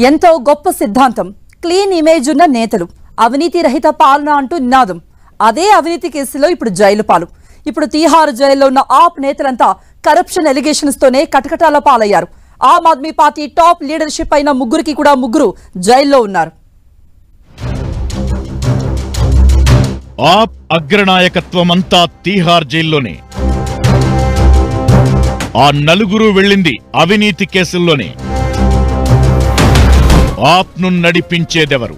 ఎంతో గొప్ప సిద్ధాంతం, క్లీన్ ఇమేజ్ ఉన్న నేతలు, అవినీతి రహిత పాలన అంటూ నినాదం. అదే అవినీతి కేసులో ఇప్పుడు జైలు పాలు. ఇప్పుడు తీహార్ జైల్లో ఉన్న ఆప్ నేతలంతా కరప్షన్ ఎలిగేషన్స్ తోనే కటకటాల పాలయ్యారు. Aam Aadmi party top leadership అయిన ముగ్గురు జైల్లో ఉన్నారు. ఆప్ అగ్రనాయకత్వమంతా తీహార్ జైల్లోనే. ఆ నలుగురు వెళ్ళింది అవినీతి కేసుల్లోనే. ఆప్ను నడిపించేదెవరు?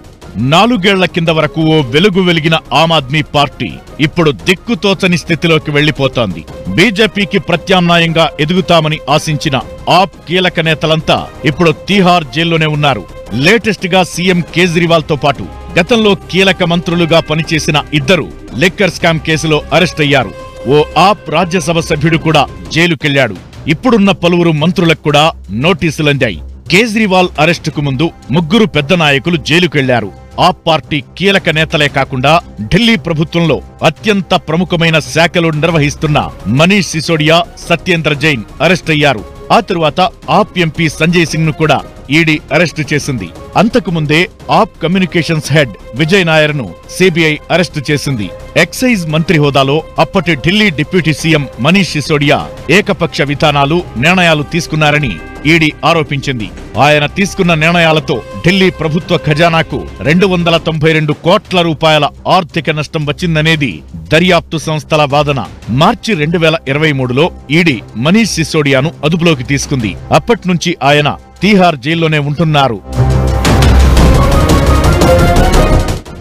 4 ఏళ్ల కింద వరకు ఓ వెలుగు వెలిగిన ఆమ్ ఆద్మీ పార్టీ ఇప్పుడు దిక్కుతోచని స్థితిలోకి వెళ్లిపోతోంది. బీజేపీకి ప్రత్యామ్నాయంగా ఎదుగుతామని ఆశించిన ఆప్ కీలక నేతలంతా ఇప్పుడు తీహార్ జైల్లోనే ఉన్నారు. లేటెస్ట్ గా సీఎం కేజ్రీవాల్ తో పాటు గతంలో కీలక మంత్రులుగా పనిచేసిన ఇద్దరు లిక్కర్ స్కామ్ కేసులో అరెస్ట్ అయ్యారు. ఓ ఆప్ రాజ్యసభ సభ్యుడు కూడా జైలుకెళ్లాడు. ఇప్పుడున్న పలువురు మంత్రులకు కూడా నోటీసులందాయి. కేజ్రీవాల్ అరెస్టుకు ముందు 3 పెద్ద నాయకులు జైలుకెళ్లారు. ఆప్ పార్టీ కీలక నేతలే కాకుండా ఢిల్లీ ప్రభుత్వంలో అత్యంత ప్రముఖమైన శాఖలు నిర్వహిస్తున్న మనీష్ సిసోడియా, సత్యేంద్ర జైన్ అరెస్ట్ అయ్యారు. ఆ తరువాత ఆప్ ఎంపీ సంజయ్ సింగ్ ను కూడా ఈడీ అరెస్టు చేసింది. అంతకుముందే ఆప్ కమ్యూనికేషన్స్ హెడ్ విజయ్ నాయర్ ను సిబిఐ అరెస్టు చేసింది. ఎక్సైజ్ మంత్రి హోదాలో అప్పటి ఢిల్లీ డిప్యూటీ సీఎం మనీష్ సిసోడియా ఏకపక్ష విధానాలు, నిర్ణయాలు తీసుకున్నారని ఈడీ ఆరోపించింది. ఆయన తీసుకున్న నిర్ణయాలతో ఢిల్లీ ప్రభుత్వ ఖజానాకు 292 కోట్ల రూపాయల ఆర్థిక నష్టం వచ్చిందనేది దర్యాప్తు సంస్థల వాదన. మార్చి 2023లో ఈడీ మనీష్ సిసోడియాను అదుపులోకి తీసుకుంది. అప్పట్నుంచి ఆయన తీహార్ జైల్లోనే ఉంటున్నారు.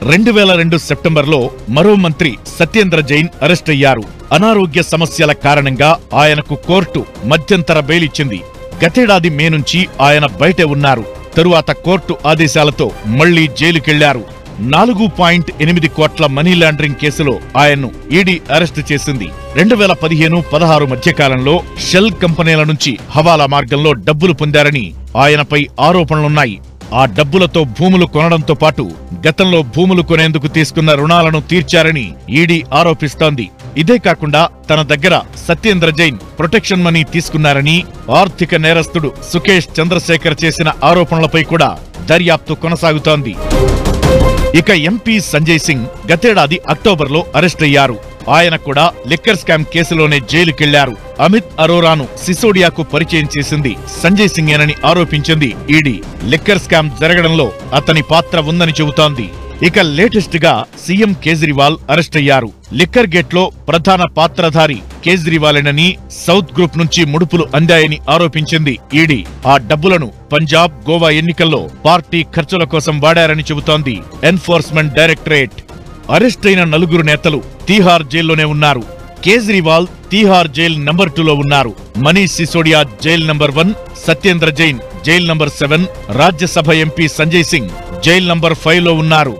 2002 సెప్టెంబర్లో మరో మంత్రి సత్యేంద్ర జైన్ అరెస్ట్ అయ్యారు. అనారోగ్య సమస్యల కారణంగా ఆయనకు కోర్టు మధ్యంతర బెయిల్ ఇచ్చింది. గతేడాది మే నుంచి ఆయన బయటే ఉన్నారు. తరువాత కోర్టు ఆదేశాలతో మళ్లీ జైలుకెళ్లారు. 4.8 కోట్ల మనీ లాండరింగ్ కేసులో ఆయన్ను ఈడీ అరెస్టు చేసింది. 2015-16 మధ్యకాలంలో షెల్ కంపెనీల నుంచి హవాలా మార్గంలో డబ్బులు పొందారని ఆయనపై ఆరోపణలున్నాయి. ఆ డబ్బులతో భూములు కొనడంతో పాటు గతంలో భూములు కొనేందుకు తీసుకున్న రుణాలను తీర్చారని ఈడీ ఆరోపిస్తోంది. ఇదే కాకుండా తన దగ్గర సత్యేంద్ర జైన్ ప్రొటెక్షన్ మనీ తీసుకున్నారని ఆర్థిక నేరస్తుడు సుకేష్ చంద్రశేఖర్ చేసిన ఆరోపణలపై కూడా దర్యాప్తు కొనసాగుతోంది. ఇక ఎంపీ సంజయ్ సింగ్ గతేడాది అక్టోబర్లో అరెస్ట్ అయ్యారు. ఆయన కూడా లిక్కర్ స్కామ్ కేసులోనే జైలుకెళ్లారు. అమిత్ అరోరాను సిసోడియాకు పరిచయం చేసింది సంజయ్ సింగేనని ఆరోపించింది ఈడీ. లిక్కర్ స్కామ్ జరగడంలో అతని పాత్ర ఉందని చెబుతోంది. ఇక లేటెస్ట్ గా సీఎం కేజ్రీవాల్ అరెస్ట్ అయ్యారు. లిక్కర్ గేట్ లో ప్రధాన పాత్రధారి కేజ్రీవాలేనని, సౌత్ గ్రూప్ నుంచి ముడుపులు అందాయని ఆరోపించింది ఈడీ. ఆ డబ్బులను పంజాబ్, గోవా ఎన్నికల్లో పార్టీ ఖర్చుల కోసం వాడారని చెబుతోంది ఎన్ఫోర్స్మెంట్ డైరెక్టరేట్. అరెస్ట్ అయిన 4 నేతలు తీహార్ జైల్లోనే ఉన్నారు. కేజ్రీవాల్ తీహార్ జైల్ నంబర్ 2లో ఉన్నారు. Manish Sisodia jail number 1, Satyendra Jain jail number 7, Rajya Sabha MP Sanjay Singh jail number 5లో ఉన్నారు.